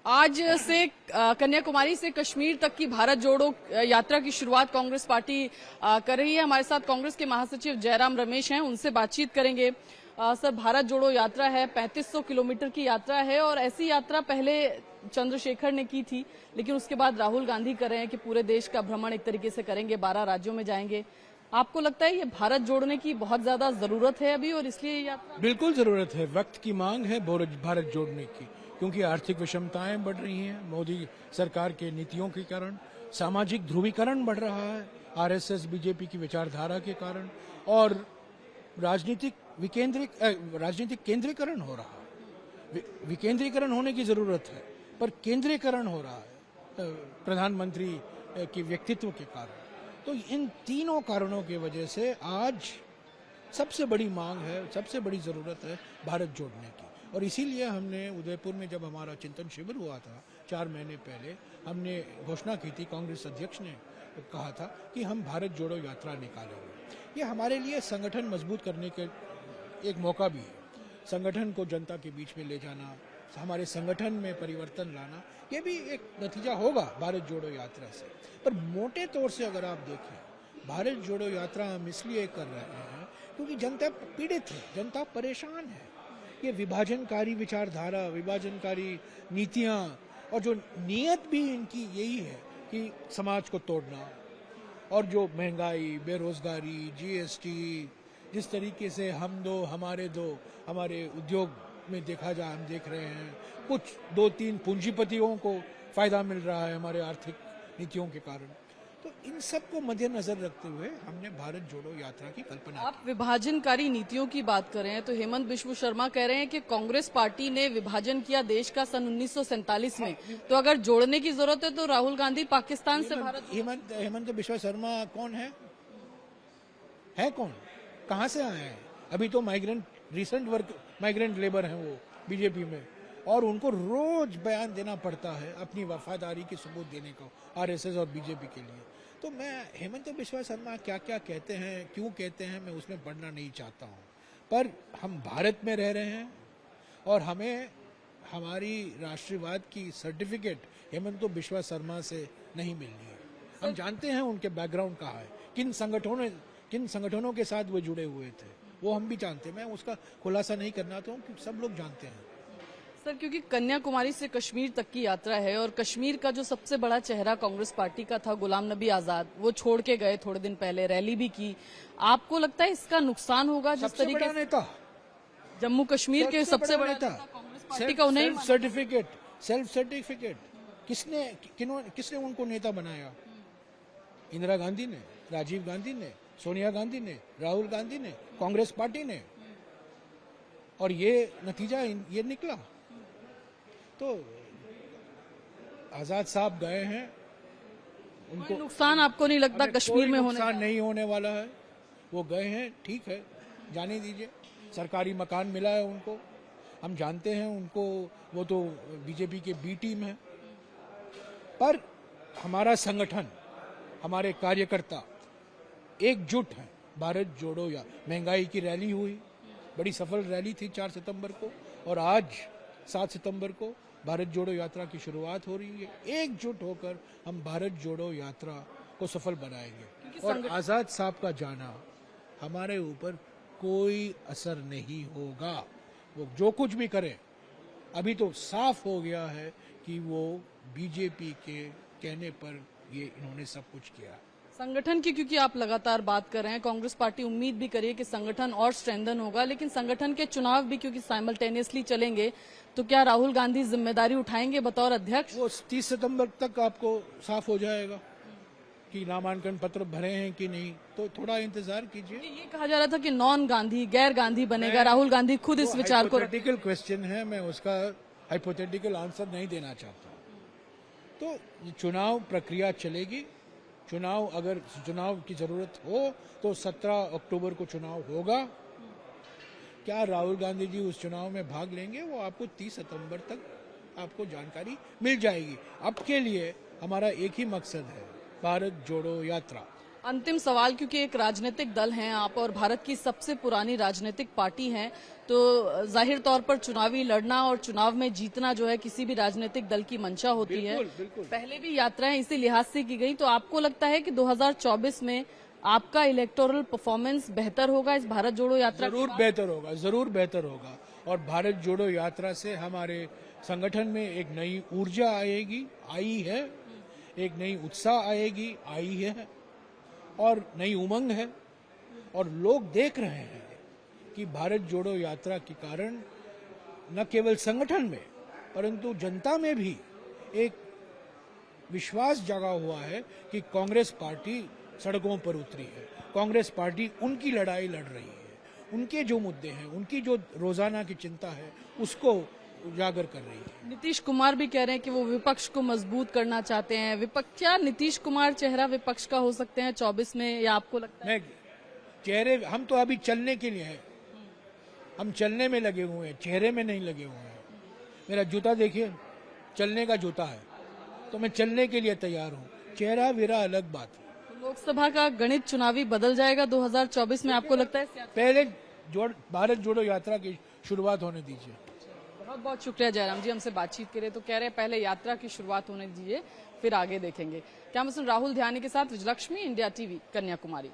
आज से कन्याकुमारी से कश्मीर तक की भारत जोड़ो यात्रा की शुरुआत कांग्रेस पार्टी कर रही है। हमारे साथ कांग्रेस के महासचिव जयराम रमेश हैं, उनसे बातचीत करेंगे। सर, भारत जोड़ो यात्रा है, 3500 किलोमीटर की यात्रा है और ऐसी यात्रा पहले चंद्रशेखर ने की थी, लेकिन उसके बाद राहुल गांधी कर रहे हैं कि पूरे देश का भ्रमण एक तरीके से करेंगे, 12 राज्यों में जाएंगे। आपको लगता है ये भारत जोड़ने की बहुत ज्यादा जरूरत है अभी और इसलिए यात्रा? बिल्कुल जरूरत है, वक्त की मांग है भारत जोड़ने की, क्योंकि आर्थिक विषमताएं बढ़ रही हैं मोदी सरकार के नीतियों के कारण, सामाजिक ध्रुवीकरण बढ़ रहा है आरएसएस बीजेपी की विचारधारा के कारण, और राजनीतिक केंद्रीकरण हो रहा है। विकेंद्रीकरण होने की जरूरत है, पर केंद्रीकरण हो रहा है प्रधानमंत्री के व्यक्तित्व के कारण। तो इन तीनों कारणों की वजह से आज सबसे बड़ी मांग है, सबसे बड़ी जरूरत है भारत जोड़ने की। और इसीलिए हमने उदयपुर में जब हमारा चिंतन शिविर हुआ था 4 महीने पहले, हमने घोषणा की थी, कांग्रेस अध्यक्ष ने कहा था कि हम भारत जोड़ो यात्रा निकालेंगे। ये हमारे लिए संगठन मजबूत करने के एक मौका भी है। संगठन को जनता के बीच में ले जाना, हमारे संगठन में परिवर्तन लाना, ये भी एक नतीजा होगा भारत जोड़ो यात्रा से। पर मोटे तौर से अगर आप देखें, भारत जोड़ो यात्रा हम इसलिए कर रहे हैं क्योंकि जनता पीड़ित है, जनता परेशान है। ये विभाजनकारी विचारधारा, विभाजनकारी नीतियां, और जो नीयत भी इनकी यही है कि समाज को तोड़ना, और जो महंगाई, बेरोजगारी, जीएसटी, जिस तरीके से हम दो हमारे दो, हमारे उद्योग में देखा जाए, हम देख रहे हैं कुछ 2-3 पूंजीपतियों को फायदा मिल रहा है हमारे आर्थिक नीतियों के कारण। तो इन सब को मद्देनजर रखते हुए हमने भारत जोड़ो यात्रा की कल्पना की। आप विभाजनकारी नीतियों की बात कर रहे हैं तो हेमंत बिश्व शर्मा कह रहे हैं कि कांग्रेस पार्टी ने विभाजन किया देश का सन 1947 में, तो अगर जोड़ने की जरूरत है तो राहुल गांधी पाकिस्तान से भारत। हेमंत बिश्व शर्मा कौन है कौन, कहाँ से आए हैं? अभी तो माइग्रेंट लेबर हैं वो बीजेपी में, और उनको रोज बयान देना पड़ता है अपनी वफादारी की सबूत देने को आरएसएस और बीजेपी के लिए। तो मैं हेमंत बिश्व शर्मा क्या क्या कहते हैं, क्यों कहते हैं, मैं उसमें पढ़ना नहीं चाहता हूँ। पर हम भारत में रह रहे हैं और हमें हमारी राष्ट्रवाद की सर्टिफिकेट हेमंत बिश्व शर्मा से नहीं मिलनी है। हम जानते हैं उनके बैकग्राउंड कहाँ है, किन संगठनों के साथ वो जुड़े हुए थे, वो हम भी जानते हैं। मैं उसका खुलासा नहीं करना चाहता हूँ क्योंकि सब लोग जानते हैं। सर, क्योंकि कन्याकुमारी से कश्मीर तक की यात्रा है और कश्मीर का जो सबसे बड़ा चेहरा कांग्रेस पार्टी का था गुलाम नबी आजाद, वो छोड़ के गए थोड़े दिन पहले, रैली भी की। आपको लगता है इसका नुकसान होगा जिस तरीके से नेता जम्मू कश्मीर के सबसे बड़ा नेता कांग्रेस पार्टी का उन्हें सेल्फ सर्टिफिकेट किसने उनको नेता बनाया? इंदिरा गांधी ने, राजीव गांधी ने, सोनिया गांधी ने, राहुल गांधी ने, कांग्रेस पार्टी ने, और ये नतीजा ये निकला। तो आजाद साहब गए हैं, उनको नुकसान आपको नहीं लगता कश्मीर में नुकसान नहीं होने वाला है। वो गए हैं, ठीक है, जाने दीजिए। सरकारी मकान मिला है उनको, हम जानते हैं उनको, वो तो बीजेपी के बी टीम है। पर हमारा संगठन, हमारे कार्यकर्ता एकजुट हैं। भारत जोड़ो या महंगाई की रैली हुई, बड़ी सफल रैली थी 4 सितंबर को, और आज 7 सितंबर को भारत जोड़ो यात्रा की शुरुआत हो रही है। एकजुट होकर हम भारत जोड़ो यात्रा को सफल बनाएंगे, और आजाद साहब का जाना हमारे ऊपर कोई असर नहीं होगा। वो जो कुछ भी करें, अभी तो साफ हो गया है कि वो बीजेपी के कहने पर ये इन्होंने सब कुछ किया। संगठन की क्योंकि आप लगातार बात कर रहे हैं, कांग्रेस पार्टी उम्मीद भी करिए कि संगठन और स्ट्रेंथन होगा, लेकिन संगठन के चुनाव भी क्योंकि साइमल्टेनियसली चलेंगे, तो क्या राहुल गांधी जिम्मेदारी उठाएंगे बतौर अध्यक्ष? वो 30 सितंबर तक आपको साफ हो जाएगा कि नामांकन पत्र भरे हैं कि नहीं, तो थोड़ा इंतजार कीजिए। ये कहा जा रहा था कि नॉन गांधी, गैर गांधी बनेगा, राहुल गांधी खुद इस विचार को। हाइपोथेटिकल क्वेश्चन है, मैं उसका हाइपोथेटिकल आंसर नहीं देना चाहता। तो चुनाव प्रक्रिया चलेगी। अगर चुनाव की जरूरत हो तो 17 अक्टूबर को चुनाव होगा। क्या राहुल गांधी जी उस चुनाव में भाग लेंगे, वो आपको 30 सितंबर तक आपको जानकारी मिल जाएगी। अब के लिए हमारा एक ही मकसद है, भारत जोड़ो यात्रा। अंतिम सवाल, क्योंकि एक राजनीतिक दल हैं आप और भारत की सबसे पुरानी राजनीतिक पार्टी हैं, तो जाहिर तौर पर चुनावी लड़ना और चुनाव में जीतना जो है किसी भी राजनीतिक दल की मंशा होती है। बिल्कुल। पहले भी यात्राएं इसी लिहाज से की गई, तो आपको लगता है कि 2024 में आपका इलेक्टोरल परफॉर्मेंस बेहतर होगा इस भारत जोड़ो यात्रा के जरूर बाद? बेहतर होगा, जरूर बेहतर होगा। और भारत जोड़ो यात्रा से हमारे संगठन में एक नई ऊर्जा आएगी, आई है, एक नई उत्साह आएगी, आई है, और नई उमंग है। और लोग देख रहे हैं कि भारत जोड़ो यात्रा के कारण न केवल संगठन में परंतु जनता में भी एक विश्वास जगा हुआ है कि कांग्रेस पार्टी सड़कों पर उतरी है, कांग्रेस पार्टी उनकी लड़ाई लड़ रही है, उनके जो मुद्दे हैं, उनकी जो रोजाना की चिंता है, उसको उजागर कर रही है। नीतीश कुमार भी कह रहे हैं कि वो विपक्ष को मजबूत करना चाहते हैं। विपक्ष, क्या नीतीश कुमार चेहरा विपक्ष का हो सकते हैं 24 में, या आपको लगता है? चेहरे हम तो अभी चलने के लिए हैं, हम चलने में लगे हुए हैं, चेहरे में नहीं लगे हुए हैं। मेरा जूता देखिए, चलने का जूता है, तो मैं चलने के लिए तैयार हूँ। चेहरा मेरा अलग बात है। लोकसभा का गणित चुनावी बदल जाएगा 2024 में, आपको लगता है? पहले भारत जोड़ो यात्रा की शुरुआत होने दीजिए। बहुत बहुत शुक्रिया जयराम जी हमसे बातचीत के लिए। तो कह रहे हैं पहले यात्रा की शुरुआत होने दीजिए, फिर आगे देखेंगे। कैमरा पर्सन राहुल ध्यानी के साथ विजयलक्ष्मी, इंडिया टीवी, कन्याकुमारी।